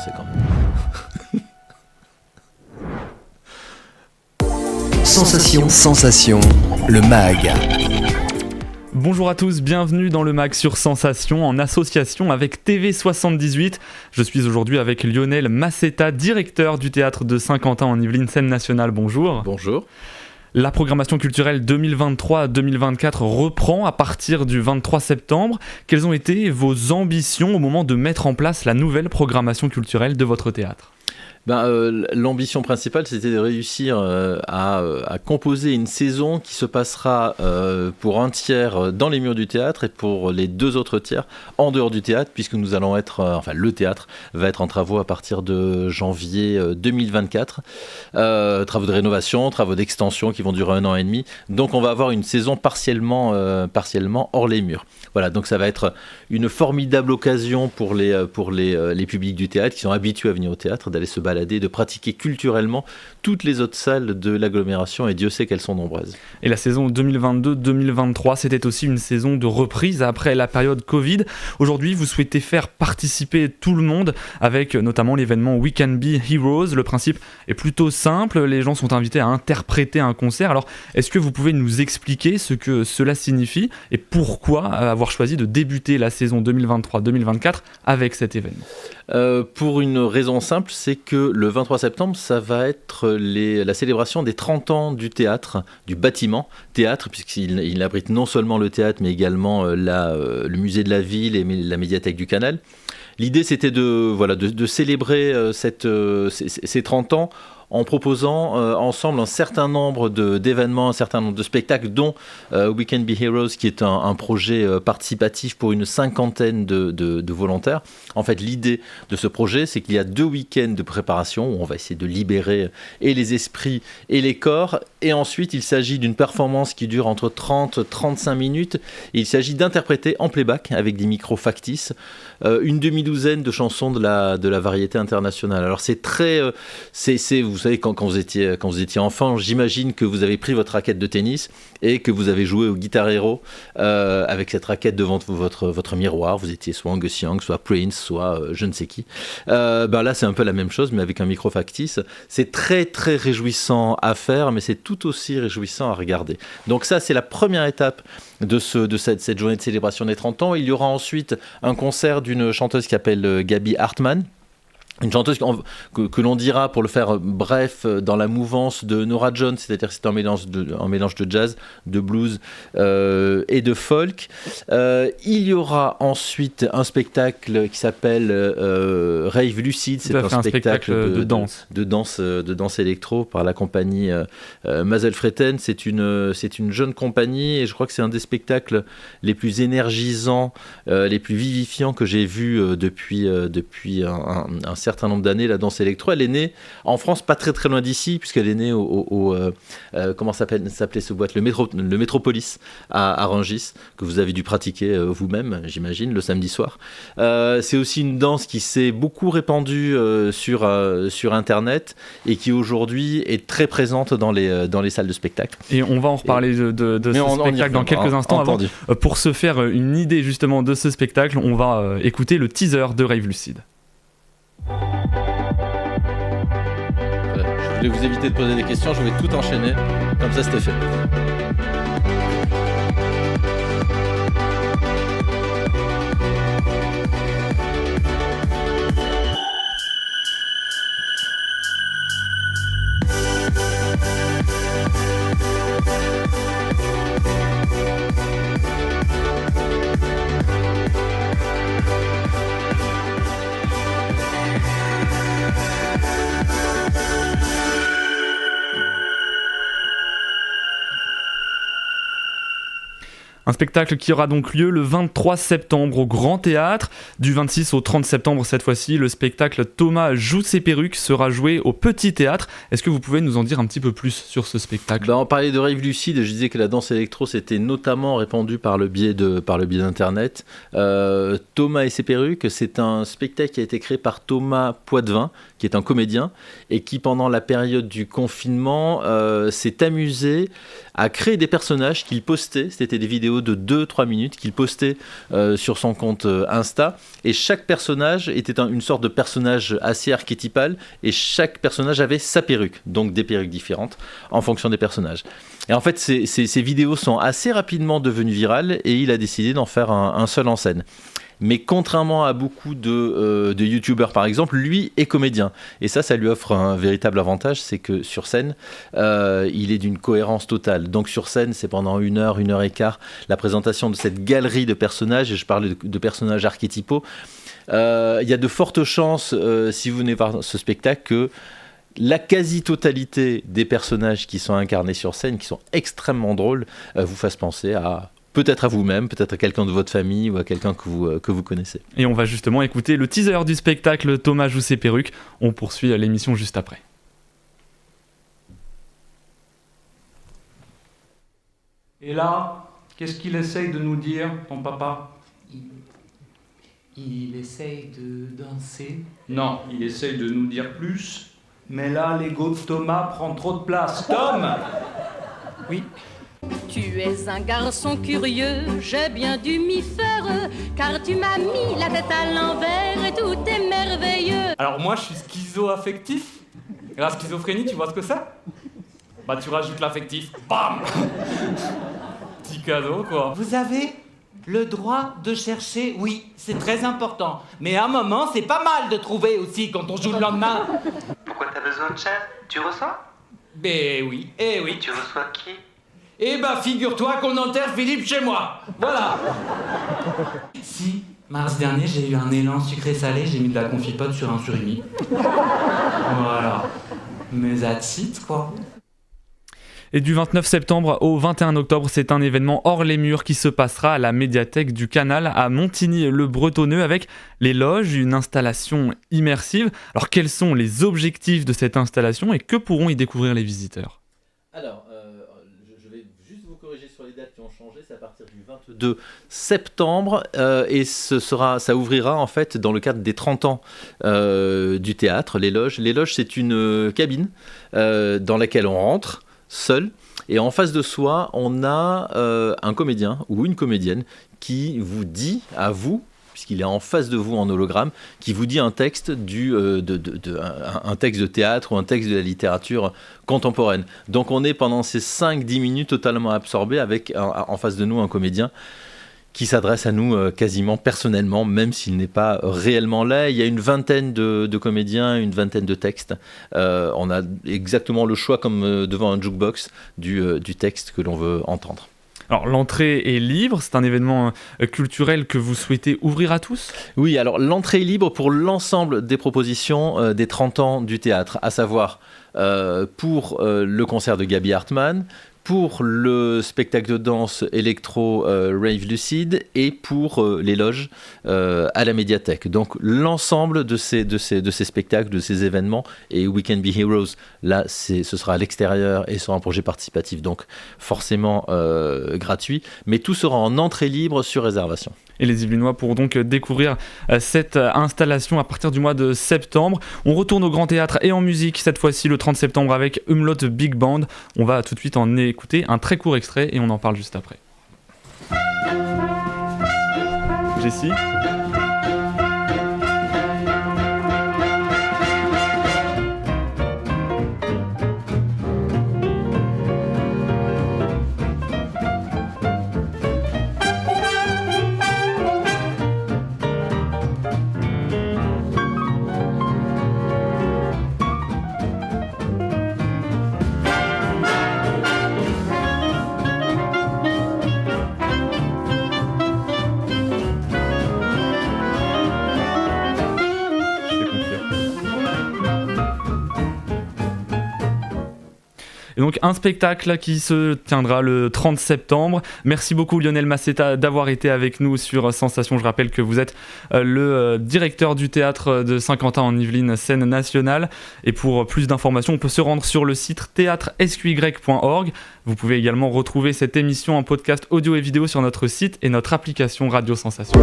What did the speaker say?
commencer quand même. Sensation, le MAG. Bonjour à tous, bienvenue dans le MAG sur Sensation en association avec TV78. Je suis aujourd'hui avec Lionel Massetta, directeur du théâtre de Saint-Quentin en Yvelines, scène nationale. Bonjour. Bonjour. La programmation culturelle 2023-2024 reprend à partir du 23 septembre. Quelles ont été vos ambitions au moment de mettre en place la nouvelle programmation culturelle de votre théâtre ? L'ambition principale, c'était de réussir à composer une saison qui se passera pour un tiers dans les murs du théâtre et pour les deux autres tiers en dehors du théâtre, puisque nous allons être, le théâtre va être en travaux à partir de janvier 2024. Travaux de rénovation, travaux d'extension qui vont durer 1 an et demi. Donc on va avoir une saison partiellement hors les murs. Voilà, donc ça va être une formidable occasion pour les publics du théâtre qui sont habitués à venir au théâtre, d'aller se balader, de pratiquer culturellement toutes les autres salles de l'agglomération, et Dieu sait qu'elles sont nombreuses. Et la saison 2022-2023, c'était aussi une saison de reprise après la période Covid. Aujourd'hui, vous souhaitez faire participer tout le monde avec notamment l'événement We Can Be Heroes. Le principe est plutôt simple, les gens sont invités à interpréter un concert. Alors, est-ce que vous pouvez nous expliquer ce que cela signifie et pourquoi avoir choisi de débuter la saison 2023-2024 avec cet événement ? Pour une raison simple, c'est que le 23 septembre, ça va être la célébration des 30 ans du théâtre, du bâtiment théâtre, puisqu'il abrite non seulement le théâtre, mais également le musée de la ville et la médiathèque du Canal. L'idée, c'était de célébrer ces 30 ans en proposant ensemble un certain nombre d'événements, un certain nombre de spectacles, dont We Can Be Heroes, qui est un projet participatif pour une 50aine de volontaires. En fait, l'idée de ce projet, c'est qu'il y a 2 week-ends de préparation où on va essayer de libérer et les esprits et les corps. Et ensuite, il s'agit d'une performance qui dure entre 30 et 35 minutes. Et il s'agit d'interpréter en playback, avec des micros factices, une demi-douzaine de chansons de la variété internationale. Alors c'est très... vous savez, quand vous étiez enfant, j'imagine que vous avez pris votre raquette de tennis et que vous avez joué au Guitar Hero avec cette raquette devant votre miroir. Vous étiez soit Angus Young, soit Prince, soit je ne sais qui. Là, c'est un peu la même chose, mais avec un micro factice. C'est très, très réjouissant à faire, mais c'est tout aussi réjouissant à regarder. Donc ça, c'est la première étape de cette journée de célébration des 30 ans. Il y aura ensuite un concert d'une chanteuse qui s'appelle Gaby Hartmann. Une chanteuse que l'on dira, pour le faire bref, dans la mouvance de Norah Jones, c'est-à-dire que c'est un mélange de jazz, de blues et de folk. Il y aura ensuite un spectacle qui s'appelle Rave Lucide, c'est un spectacle de danse. De danse électro par la compagnie Mazel Freten. C'est une jeune compagnie et je crois que c'est un des spectacles les plus énergisants, les plus vivifiants que j'ai vus depuis un certain nombre d'années. La danse électro, elle est née en France, pas très très loin d'ici, puisqu'elle est née comment s'appelait ce boîte, le Métropolis à Rungis, que vous avez dû pratiquer vous-même, j'imagine, le samedi soir. C'est aussi une danse qui s'est beaucoup répandue sur Internet et qui aujourd'hui est très présente dans les salles de spectacle. Et on va en reparler de ce spectacle dans quelques instants. Entendu. Pour se faire une idée justement de ce spectacle, on va écouter le teaser de Rave Lucide. Je voulais vous éviter de poser des questions, je vais tout enchaîner, comme ça c'était fait. Un spectacle qui aura donc lieu le 23 septembre au Grand Théâtre. Du 26 au 30 septembre cette fois-ci, le spectacle Thomas joue ses perruques sera joué au Petit Théâtre. Est-ce que vous pouvez nous en dire un petit peu plus sur ce spectacle ? On parlait de Rave Lucide, je disais que la danse électro s'était notamment répandue par le biais d'Internet. Thomas et ses perruques, c'est un spectacle qui a été créé par Thomas Poitvin, qui est un comédien, et qui pendant la période du confinement s'est amusé à créer des personnages qu'il postait. C'était des vidéos vidéos de 2-3 minutes qu'il postait sur son compte Insta, et chaque personnage était une sorte de personnage assez archétypal, et chaque personnage avait sa perruque, donc des perruques différentes en fonction des personnages. Et en fait, ces vidéos sont assez rapidement devenues virales, et il a décidé d'en faire un seul en scène. Mais contrairement à beaucoup de youtubeurs par exemple, lui est comédien. Et ça lui offre un véritable avantage, c'est que sur scène, il est d'une cohérence totale. Donc sur scène, c'est pendant 1 heure, 1 heure et quart, la présentation de cette galerie de personnages, et je parle de personnages archétypaux. Il y a de fortes chances, si vous venez voir ce spectacle, que la quasi-totalité des personnages qui sont incarnés sur scène, qui sont extrêmement drôles, vous fassent penser peut-être à vous-même, peut-être à quelqu'un de votre famille ou à quelqu'un que vous connaissez. Et on va justement écouter le teaser du spectacle Thomas joue ses perruques. On poursuit l'émission juste après. Et là, qu'est-ce qu'il essaye de nous dire, ton papa ? Il essaye de danser. Non, il essaye de nous dire plus. Mais là, l'ego de Thomas prend trop de place. Tom ! Oui. Tu es un garçon curieux, j'ai bien dû m'y faire, car tu m'as mis la tête à l'envers et tout est merveilleux. Alors moi, je suis schizo-affectif. Et la schizophrénie, tu vois ce que c'est ? Bah tu rajoutes l'affectif. Bam ! Petit cadeau, quoi. Vous avez le droit de chercher, oui, c'est très important. Mais à un moment, c'est pas mal de trouver aussi quand on joue le lendemain. Pourquoi t'as besoin de chef ? Tu reçois ? Ben oui, eh oui. Tu reçois qui ? Eh ben, figure-toi qu'on enterre Philippe chez moi. Voilà. Si, mars dernier, j'ai eu un élan sucré-salé, j'ai mis de la confipote sur un surimi. Voilà. Mais that's it, quoi. Et du 29 septembre au 21 octobre, c'est un événement hors les murs qui se passera à la médiathèque du Canal à Montigny-le-Bretonneux avec les loges, une installation immersive. Alors quels sont les objectifs de cette installation et que pourront y découvrir les visiteurs ? Alors, je vais juste vous corriger sur les dates qui ont changé, c'est à partir du 22 septembre et ça ouvrira en fait dans le cadre des 30 ans du théâtre, les loges. Les loges, c'est une cabine dans laquelle on rentre seul, et en face de soi, on a un comédien ou une comédienne qui vous dit à vous, puisqu'il est en face de vous en hologramme, qui vous dit un texte un texte de théâtre ou un texte de la littérature contemporaine. Donc on est pendant ces 5-10 minutes totalement absorbés avec en face de nous un comédien qui s'adresse à nous quasiment personnellement, même s'il n'est pas réellement là. Il y a une vingtaine de comédiens, une vingtaine de textes. On a exactement le choix, comme devant un jukebox, du texte que l'on veut entendre. Alors l'entrée est libre, c'est un événement culturel que vous souhaitez ouvrir à tous ? Oui, alors l'entrée est libre pour l'ensemble des propositions des 30 ans du théâtre, à savoir pour le concert de Gaby Hartmann, pour le spectacle de danse électro Rave Lucide et pour les loges à la médiathèque. Donc l'ensemble de ces spectacles, de ces événements, et We Can Be Heroes, là ce sera à l'extérieur et sera un projet participatif, donc forcément gratuit, mais tout sera en entrée libre sur réservation. Et les Yvelinois pourront donc découvrir cette installation à partir du mois de septembre. On retourne au Grand Théâtre et en musique, cette fois-ci le 30 septembre avec Umlaut Big Band. On va tout de suite en écouter un très court extrait et on en parle juste après. Jessie ? Et donc un spectacle qui se tiendra le 30 septembre. Merci beaucoup Lionel Massetta d'avoir été avec nous sur Sensation. Je rappelle que vous êtes le directeur du théâtre de Saint-Quentin en Yvelines, scène nationale. Et pour plus d'informations, on peut se rendre sur le site théâtresqy.org. Vous pouvez également retrouver cette émission en podcast audio et vidéo sur notre site et notre application Radio Sensation.